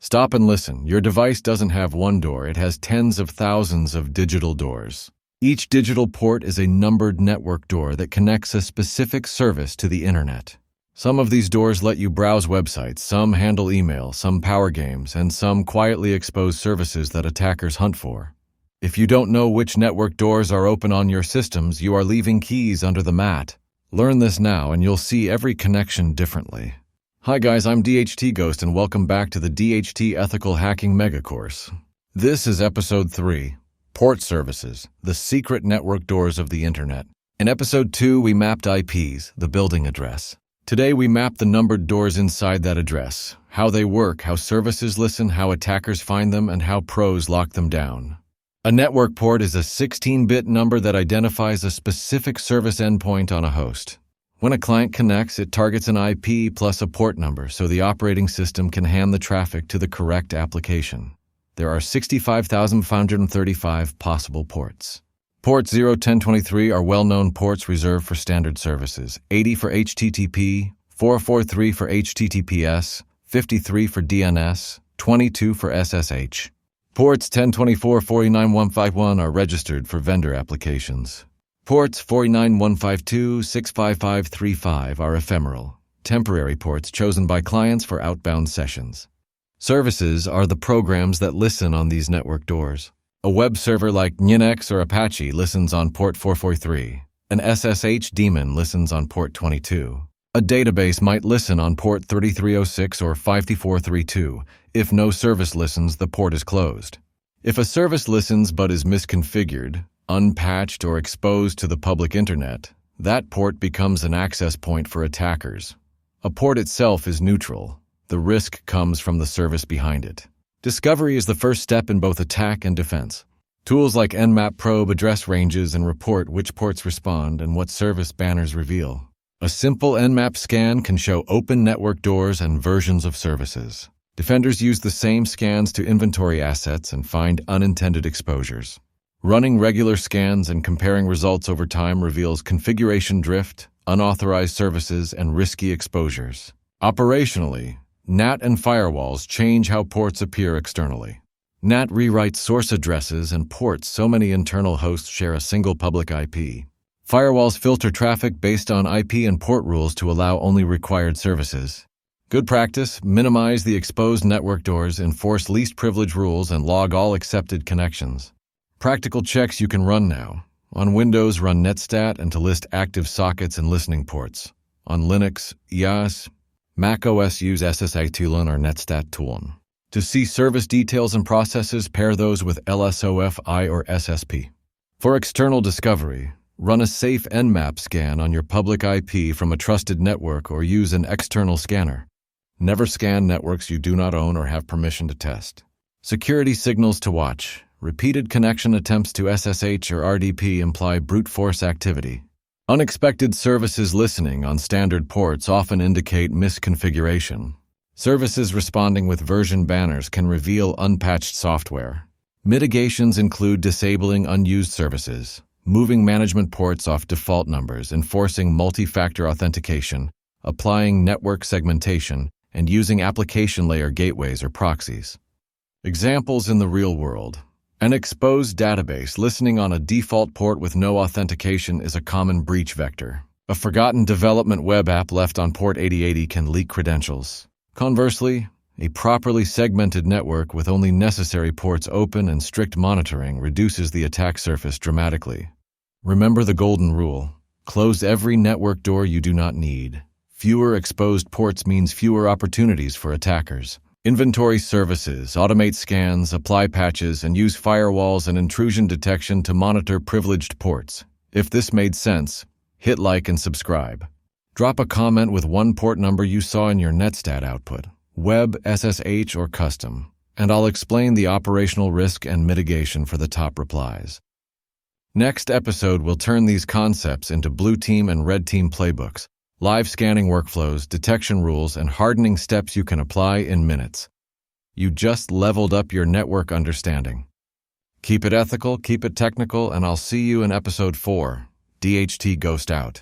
Stop and listen. Your device doesn't have one door, it has tens of thousands of digital doors. Each digital port is a numbered network door that connects a specific service to the internet. Some of these doors let you browse websites, some handle email, some power games, and some quietly expose services that attackers hunt for. If you don't know which network doors are open on your systems, you are leaving keys under the mat. Learn this now and you'll see every connection differently. Hi guys, I'm DHT Ghost and welcome back to the DHT Ethical Hacking Mega Course. This is episode 3, Port Services, the secret network doors of the internet. In episode 2, we mapped IPs, the building address. Today we map the numbered doors inside that address, how they work, how services listen, how attackers find them, and how pros lock them down. A network port is a 16-bit number that identifies a specific service endpoint on a host. When a client connects, it targets an IP plus a port number so the operating system can hand the traffic to the correct application. There are 65,535 possible ports. Ports 0, 10, 23 are well-known ports reserved for standard services, 80 for HTTP, 443 for HTTPS, 53 for DNS, 22 for SSH. Ports 10, 24, 49, 151 are registered for vendor applications. Ports 49, 152, 65535 are ephemeral, temporary ports chosen by clients for outbound sessions. Services are the programs that listen on these network doors. A web server like nginx or Apache listens on port 443. An SSH daemon listens on port 22. A database might listen on port 3306 or 5432. If no service listens, the port is closed. If a service listens but is misconfigured, unpatched, or exposed to the public internet, that port becomes an access point for attackers. A port itself is neutral. The risk comes from the service behind it. Discovery is the first step in both attack and defense. Tools like nmap probe address ranges and report which ports respond and what service banners reveal. A simple nmap scan can show open network doors and versions of services. Defenders use the same scans to inventory assets and find unintended exposures. Running regular scans and comparing results over time reveals configuration drift, unauthorized services, and risky exposures. Operationally, NAT and firewalls change how ports appear externally. NAT rewrites source addresses and ports so many internal hosts share a single public IP. Firewalls filter traffic based on IP and port rules to allow only required services. Good practice: minimize the exposed network doors, enforce least privilege rules, and log all accepted connections. Practical checks you can run now. On Windows, run netstat and to list active sockets and listening ports. On Linux, IaaS, macOS, use SSH or netstat tool. To see service details and processes, pair those with lsof or SSP. For external discovery, run a safe nmap scan on your public IP from a trusted network or use an external scanner. Never scan networks you do not own or have permission to test. Security signals to watch. Repeated connection attempts to SSH or RDP imply brute force activity. Unexpected services listening on standard ports often indicate misconfiguration. Services responding with version banners can reveal unpatched software. Mitigations include disabling unused services, moving management ports off default numbers, enforcing multi-factor authentication, applying network segmentation, and using application layer gateways or proxies. Examples in the real world. An exposed database listening on a default port with no authentication is a common breach vector. A forgotten development web app left on port 8080 can leak credentials. Conversely, a properly segmented network with only necessary ports open and strict monitoring reduces the attack surface dramatically. Remember the golden rule: close every network door you do not need. Fewer exposed ports means fewer opportunities for attackers. Inventory services, automate scans, apply patches, and use firewalls and intrusion detection to monitor privileged ports. If this made sense, hit like and subscribe. Drop a comment with one port number you saw in your netstat output, web, SSH, or custom, and I'll explain the operational risk and mitigation for the top replies. Next episode will turn these concepts into blue team and red team playbooks, live scanning workflows, detection rules, and hardening steps you can apply in minutes. You just leveled up your network understanding. Keep it ethical, keep it technical, and I'll see you in episode 4. DHT Ghost out.